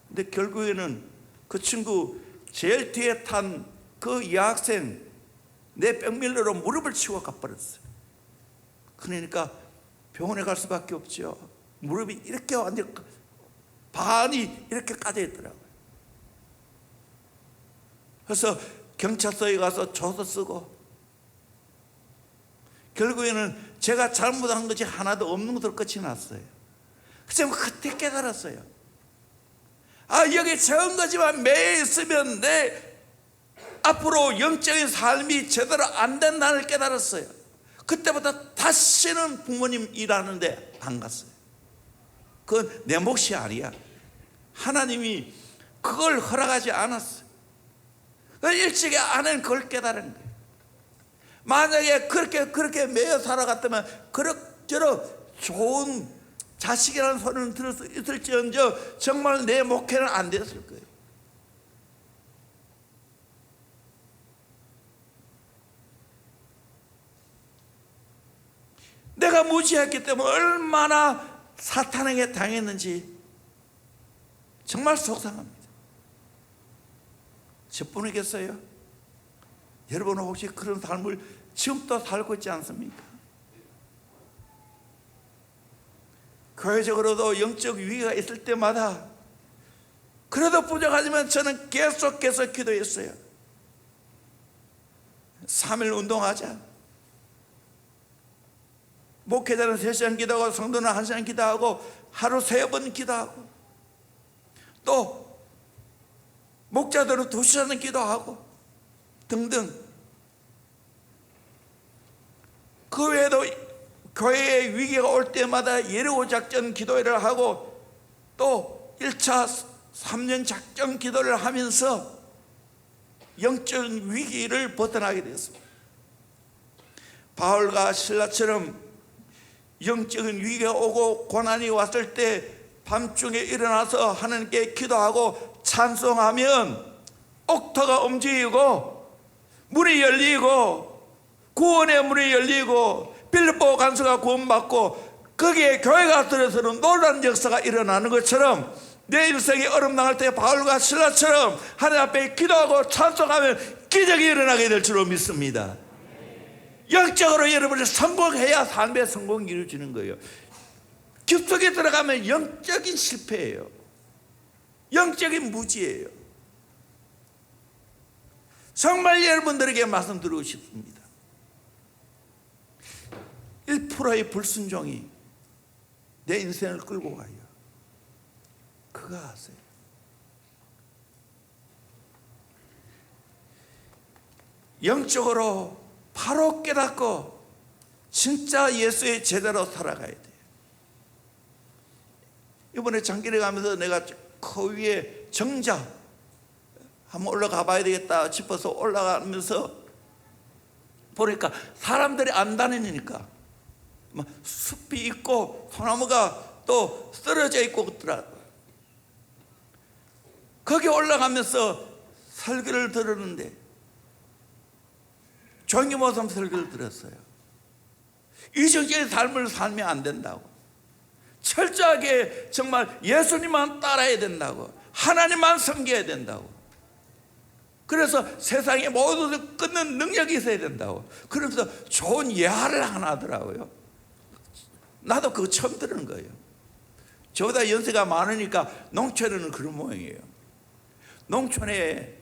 근데 결국에는 그 친구 제일 뒤에 탄 그 여학생 내 백밀러로 무릎을 치고 가버렸어요. 그러니까 병원에 갈 수밖에 없죠. 무릎이 이렇게 완전 반이 이렇게 까져 있더라고요. 그래서 경찰서에 가서 조서 쓰고 결국에는 제가 잘못한 것이 하나도 없는 것으로 끝이 났어요. 그래서 그때 깨달았어요. 아, 여기 적은 거지만 매일 있으면 내 앞으로 영적인 삶이 제대로 안 된다는 걸 깨달았어요. 그때부터 다시는 부모님 일하는데 안 갔어요. 그건 내 몫이 아니야. 하나님이 그걸 허락하지 않았어요. 일찍이 아내는 그걸 깨달은 거예요. 만약에 그렇게 매여 살아갔다면 그럭저럭 좋은 자식이라는 소리는 들을 수 있을지언정 정말 내 목회는 안 됐을 거예요. 내가 무지했기 때문에 얼마나 사탄에게 당했는지 정말 속상합니다. 저뿐이겠어요? 여러분은 혹시 그런 삶을 지금도 살고 있지 않습니까? 교회적으로도 영적 위기가 있을 때마다 그래도 부족하지만 저는 계속해서 기도했어요. 3일 운동하자. 목회자는 3시간 기도하고 성도는 1시간 기도하고 하루 3번 기도하고 또 목자들은 2시간 기도하고 등등. 그 외에도 교회에 위기가 올 때마다 예리고 작전 기도회를 하고 또 1차 3년 작전 기도를 하면서 영적 위기를 벗어나게 되었습니다. 바울과 실라처럼 영적인 위기가 오고 고난이 왔을 때 밤중에 일어나서 하나님께 기도하고 찬송하면 옥토가 움직이고 문이 열리고 구원의 문이 열리고 빌립보 간수가 구원받고 거기에 교회가 들어서는 놀라운 역사가 일어나는 것처럼 내 인생이 어려움 당할 때 바울과 실라처럼 하나님 앞에 기도하고 찬송하면 기적이 일어나게 될 줄로 믿습니다. 영적으로 여러분이 성공해야 삶의 성공이 이루어지는 거예요. 깊숙이 들어가면 영적인 실패예요. 영적인 무지예요. 정말 여러분들에게 말씀드리고 싶습니다. 1%의 불순종이 내 인생을 끌고 가요. 그거 아세요? 영적으로 바로 깨닫고 진짜 예수의 제자로 살아가야 돼요. 이번에 장길에 가면서 내가 그 위에 정자 한번 올라가 봐야 되겠다 싶어서 올라가면서 보니까 사람들이 안 다니니까 숲이 있고 소나무가 또 쓰러져 있고 그러더라고요. 거기 올라가면서 설교를 들었는데 종교모섬 설교를 들었어요. 이중적인 삶을 살면 안 된다고, 철저하게 정말 예수님만 따라야 된다고, 하나님만 섬겨야 된다고, 그래서 세상의 모든 것을 끊는 능력이 있어야 된다고, 그래서 좋은 예화를 하나 하더라고요. 나도 그거 처음 들은 거예요. 저보다 연세가 많으니까 농촌에는 그런 모양이에요. 농촌에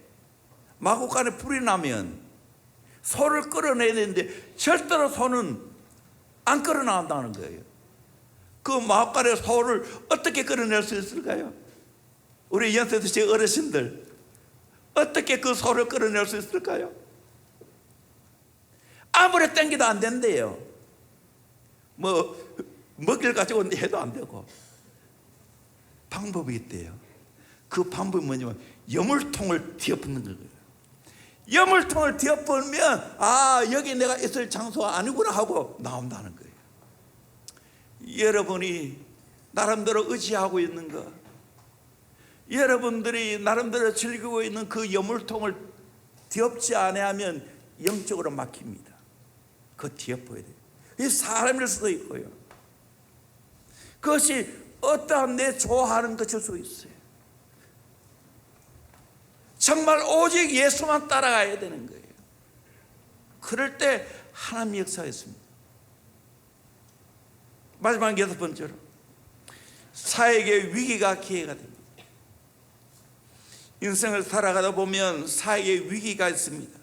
마구간에 불이 나면 소를 끌어내야 되는데 절대로 소는 안 끌어나온다는 거예요. 그 마구간에 소를 어떻게 끌어낼 수 있을까요? 우리 연세 드신 어르신들 어떻게 그 소를 끌어낼 수 있을까요? 아무리 땡기도 안 된대요. 먹이를 가지고 해도 안 되고 방법이 있대요. 그 방법이 뭐냐면 여물통을 뒤엎는 거예요. 여물통을 뒤엎으면 여기 내가 있을 장소가 아니구나 하고 나온다는 거예요. 여러분이 나름대로 의지하고 있는 것, 여러분들이 나름대로 즐기고 있는 그 여물통을 뒤엎지 아니하면 영적으로 막힙니다. 그거 뒤엎어야 돼요. 이 사람일 수도 있고요. 그것이 어떠한 내 좋아하는 것일 수 있어요. 정말 오직 예수만 따라가야 되는 거예요. 그럴 때 하나님이 역사했습니다. 마지막 6번째로 사에게 위기가 기회가 됩니다. 인생을 살아가다 보면 사에게 위기가 있습니다.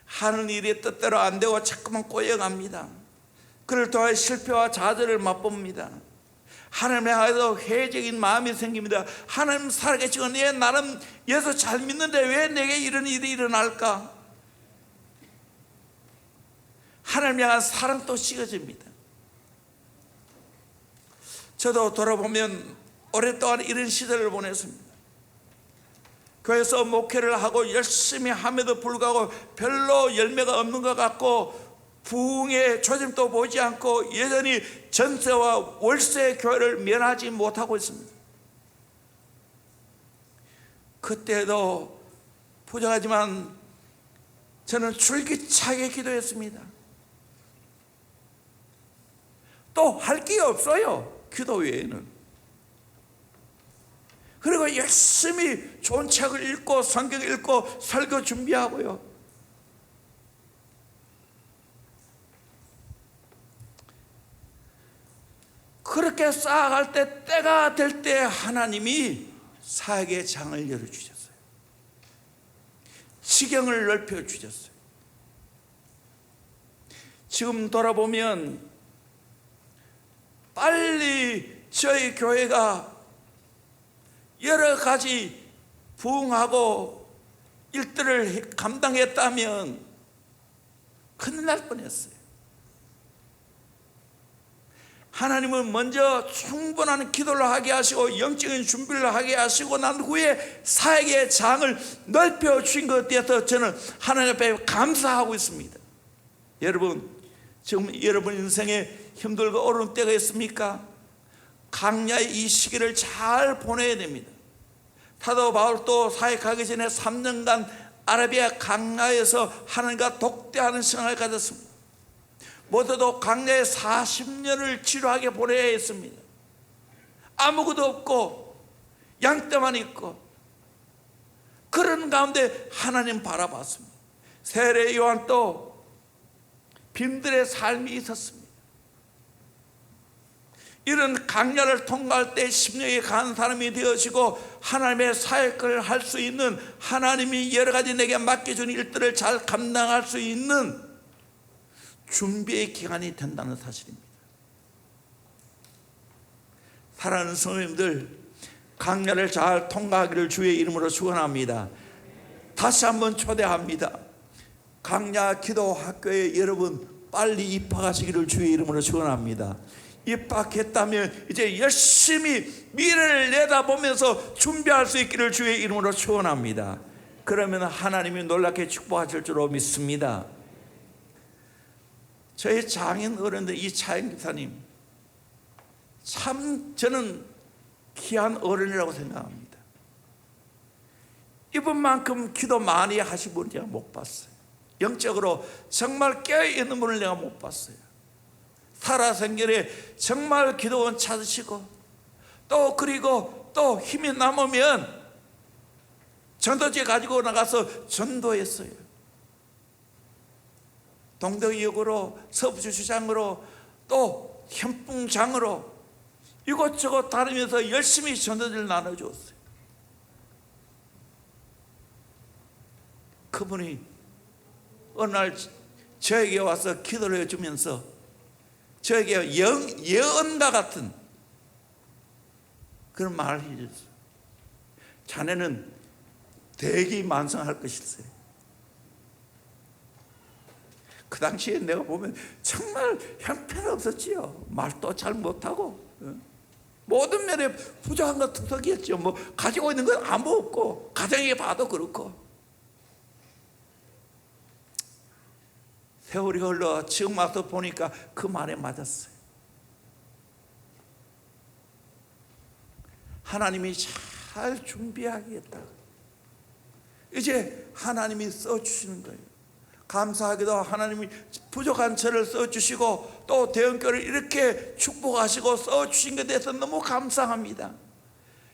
하는 일이 뜻대로 안 되고 자꾸만 꼬여갑니다. 그를 통해 실패와 좌절을 맛봅니다. 하나님에 대해서 회의적인 마음이 생깁니다. 하나님 살아계시고 내 나름 예수 잘 믿는데 왜 내게 이런 일이 일어날까? 하나님에 대한 사랑도 식어집니다. 저도 돌아보면 오랫동안 이런 시대를 보냈습니다. 교회에서 목회를 하고 열심히 함에도 불구하고 별로 열매가 없는 것 같고 부흥의 조짐도 보지 않고 여전히 전세와 월세 교회를 면하지 못하고 있습니다. 그때도 부족하지만 저는 줄기차게 기도했습니다. 또 할 게 없어요, 기도 외에는. 그리고 열심히 좋은 책을 읽고 성경 읽고 설교 준비하고요. 그렇게 쌓아갈 때 때가 될 때 하나님이 사역의 장을 열어주셨어요. 지경을 넓혀주셨어요. 지금 돌아보면 빨리 저희 교회가 여러 가지 부흥하고 일들을 감당했다면 큰일 날 뻔했어요. 하나님은 먼저 충분한 기도를 하게 하시고 영적인 준비를 하게 하시고 난 후에 사역의 장을 넓혀 주신 것에 대해서 저는 하나님 앞에 감사하고 있습니다. 여러분, 지금 여러분 인생에 힘들고 어려운 때가 있습니까? 강야의 이 시기를 잘 보내야 됩니다. 사도 바울도 사역하기 전에 3년간 아라비아 강야에서 하나님과 독대하는 생활을 가졌습니다. 모두도 강야에 40년을 지루하게 보내야 했습니다. 아무것도 없고 양떼만 있고 그런 가운데 하나님 바라봤습니다. 세례 요한도 빈들의 삶이 있었습니다. 이런 강야를 통과할 때 심령이 강한 사람이 되어지고 하나님의 사역을 할 수 있는, 하나님이 여러 가지 내게 맡겨준 일들을 잘 감당할 수 있는 준비의 기간이 된다는 사실입니다. 사랑하는 성도님들, 강야를 잘 통과하기를 주의 이름으로 축원합니다. 다시 한번 초대합니다. 강야 기도 학교에 여러분 빨리 입학하시기를 주의 이름으로 축원합니다. 입학했다면 이제 열심히 미래를 내다보면서 준비할 수 있기를 주의 이름으로 축원합니다. 그러면 하나님이 놀랍게 축복하실 줄로 믿습니다. 저희 장인 어른들, 이 차영 기사님 참 저는 귀한 어른이라고 생각합니다. 이분만큼 기도 많이 하신 분 제가 못 봤어요. 영적으로 정말 깨어있는 분을 내가 못 봤어요. 살아생전에 정말 기도원 찾으시고 또 그리고 또 힘이 남으면 전도지 가지고 나가서 전도했어요. 동덕역으로, 서부주시장으로, 또 현풍장으로 이곳저곳 다니면서 열심히 전도지를 나눠줬어요. 그분이 어느 날 저에게 와서 기도를 해주면서 저에게 예언과 같은 그런 말을 해줬어요. 자네는 대기만성할 것일세. 그 당시에 내가 보면 정말 형편없었지요. 말도 잘 못하고 모든 면에 부족한 것 투석이었죠. 뭐 가지고 있는 건 아무 없고 가정에 봐도 그렇고. 세월이 흘러 지금 와서 보니까 그 말에 맞았어요. 하나님이 잘 준비하겠다. 이제 하나님이 써주시는 거예요. 감사하게도 하나님이 부족한 저를 써주시고 또 대형교를 이렇게 축복하시고 써주신 것에 대해서 너무 감사합니다.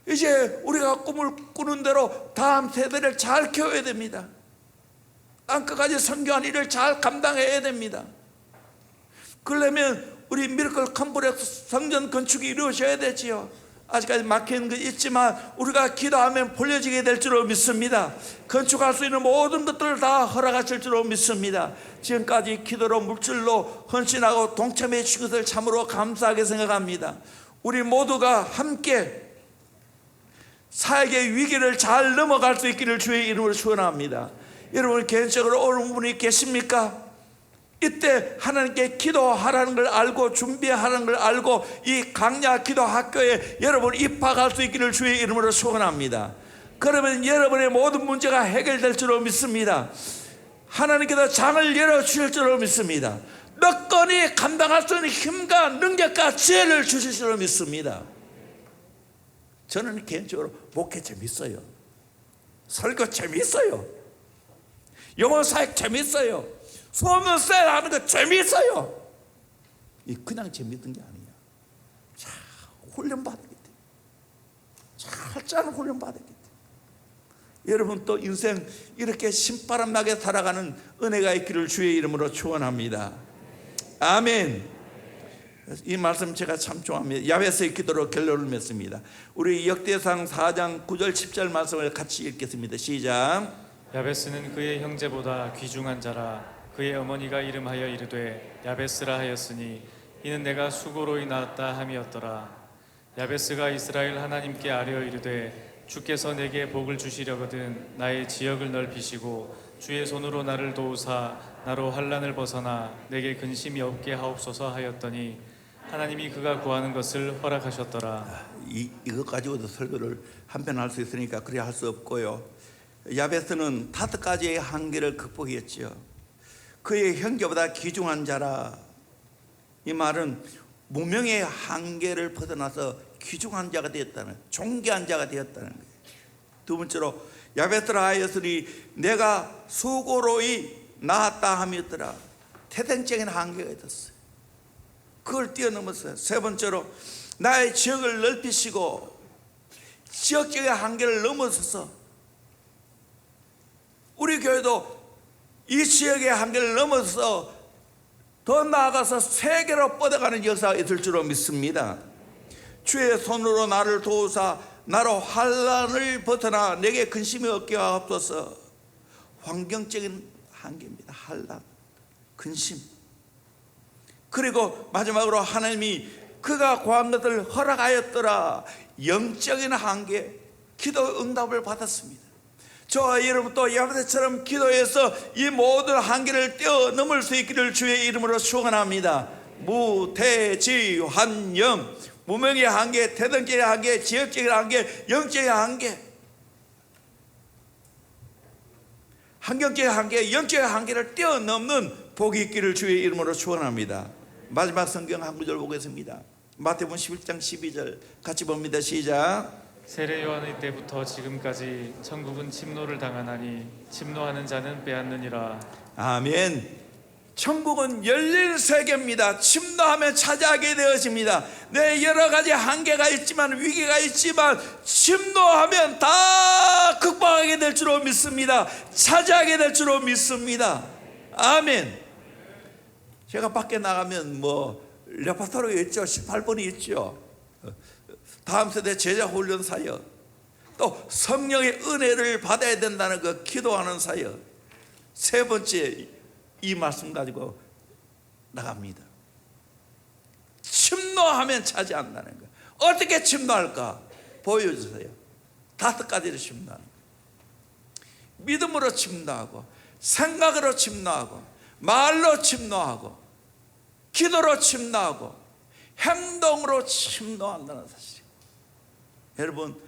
이제 우리가 꿈을 꾸는 대로 다음 세대를 잘 키워야 됩니다. 땅끝까지 선교한 일을 잘 감당해야 됩니다. 그러려면 우리 미라클 컴플렉스 성전 건축이 이루어져야 되지요. 아직까지 막히는 것 있지만 우리가 기도하면 벌려지게 될 줄로 믿습니다. 건축할 수 있는 모든 것들을 다 허락하실 줄로 믿습니다. 지금까지 기도로 물질로 헌신하고 동참해 주신 것을 참으로 감사하게 생각합니다. 우리 모두가 함께 사역의 위기를 잘 넘어갈 수 있기를 주의 이름으로 축원합니다. 여러분 개인적으로 어려운 분이 계십니까? 이때 하나님께 기도하라는 걸 알고 준비하라는 걸 알고 이 강야 기도 학교에 여러분 입학할 수 있기를 주의 이름으로 축원합니다. 그러면 여러분의 모든 문제가 해결될 줄로 믿습니다. 하나님께서 장을 열어주실 줄로 믿습니다. 너건이 감당할 수 있는 힘과 능력과 지혜를 주실 줄로 믿습니다. 저는 개인적으로 목회 재밌어요. 설교 재밌어요. 영어 사역 재밌어요. 소문 쎄하는 거 재밌어요. 그냥 재밌는 게 아니야. 잘 훈련받았기 때문에. 잘 훈련받았기 때문에. 여러분 또 인생 이렇게 신바람 나게 살아가는 은혜가 있기를 주의 이름으로 축원합니다. 아멘. 이 말씀 제가 참 좋아합니다. 야베스의 기도로 결론을 맺습니다. 우리 역대상 4장 9절 10절 말씀을 같이 읽겠습니다. 시작. 야베스는 그의 형제보다 귀중한 자라. 그의 어머니가 이름하여 이르되 야베스라 하였으니 이는 내가 수고로 낳았다 함이었더라. 야베스가 이스라엘 하나님께 아뢰어 이르되 주께서 내게 복을 주시려거든 나의 지역을 넓히시고 주의 손으로 나를 도우사 나로 환난을 벗어나 내게 근심이 없게 하옵소서 하였더니 하나님이 그가 구하는 것을 허락하셨더라. 이것 가지고도 설교를 한편 할 수 있으니까 그래 할 수 없고요. 야베스는 5가지의 한계를 극복했죠. 그의 형제보다 귀중한 자라. 이 말은 무명의 한계를 벗어나서 귀중한 자가 되었다는, 존귀한 자가 되었다는 거예요. 두 번째로 야베스라 하였으니 내가 수고로이 나았다 함이었더라. 태생적인 한계가 있었어요. 그걸 뛰어넘었어요. 세 번째로 나의 지역을 넓히시고 지역적인 한계를 넘어서서 우리 교회도 이 지역의 한계를 넘어서 더 나아가서 세계로 뻗어가는 역사가 있을 줄로 믿습니다. 주의 손으로 나를 도우사 나로 환난을 벗어나 내게 근심이 없게 하옵소서. 환경적인 한계입니다. 환난, 근심. 그리고 마지막으로 하나님이 그가 구한 것을 허락하였더라. 영적인 한계, 기도 응답을 받았습니다. 저와 여러분도 야베스처럼 기도해서 이 모든 한계를 뛰어넘을 수 있기를 주의 이름으로 축원합니다. 무태지환영, 무명의 한계, 태동적인 한계, 지역적인 한계, 영적인 한계, 환경적인 한계, 영적인 한계를 뛰어넘는 복이 있기를 주의 이름으로 축원합니다. 마지막 성경 한 구절 보겠습니다. 마태복음 11장 12절 같이 봅니다. 시작. 세례 요한의 때부터 지금까지 천국은 침노를 당하나니 침노하는 자는 빼앗느니라. 아멘. 천국은 열린 세계입니다. 침노하면 차지하게 되어집니다. 내 여러 가지 한계가 있지만, 위기가 있지만 침노하면 다 극복하게 될 줄로 믿습니다. 차지하게 될 줄로 믿습니다. 아멘. 제가 밖에 나가면 레파토리가 있죠. 18번이 있죠. 다음 세대 제자 훈련 사역, 또 성령의 은혜를 받아야 된다는 그 기도하는 사역. 세 번째, 이 말씀 가지고 나갑니다. 침노하면 차지한다는 거. 어떻게 침노할까? 보여주세요. 5가지로 침노하는 거. 믿음으로 침노하고, 생각으로 침노하고, 말로 침노하고, 기도로 침노하고, 행동으로 침노한다는 사실이에요. 여러분,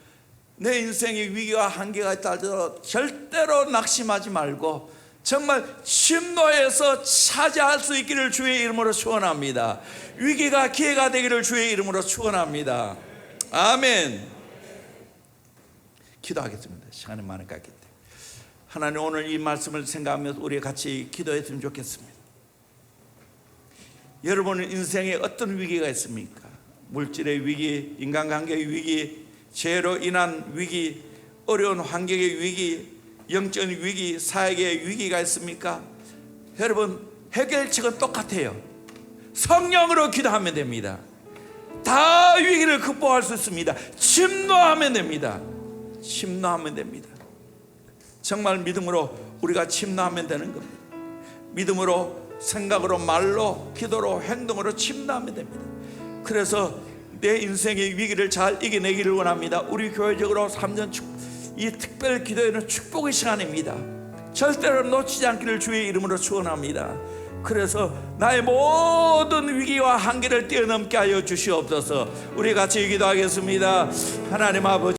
내 인생에 위기와 한계가 있다 할지라도 절대로 낙심하지 말고 정말 침노해서 차지할 수 있기를 주의 이름으로 축원합니다. 위기가 기회가 되기를 주의 이름으로 축원합니다. 아멘. 기도하겠습니다. 시간이 많이 갔기 때문에. 하나님, 오늘 이 말씀을 생각하면서 우리 같이 기도했으면 좋겠습니다. 여러분은 인생에 어떤 위기가 있습니까? 물질의 위기, 인간관계의 위기, 죄로 인한 위기, 어려운 환경의 위기, 영적인 위기, 사회의 위기가 있습니까? 여러분, 해결책은 똑같아요. 성령으로 기도하면 됩니다. 다 위기를 극복할 수 있습니다. 침노하면 됩니다. 침노하면 됩니다. 정말 믿음으로 우리가 침노하면 되는 겁니다. 믿음으로, 생각으로, 말로, 기도로, 행동으로 침노하면 됩니다. 그래서 내 인생의 위기를 잘 이겨내기를 원합니다. 우리 교회적으로 3년 이 특별 기도회는 축복의 시간입니다. 절대로 놓치지 않기를 주의 이름으로 축원합니다. 그래서 나의 모든 위기와 한계를 뛰어넘게 하여 주시옵소서. 우리 같이 기도하겠습니다. 하나님 아버지,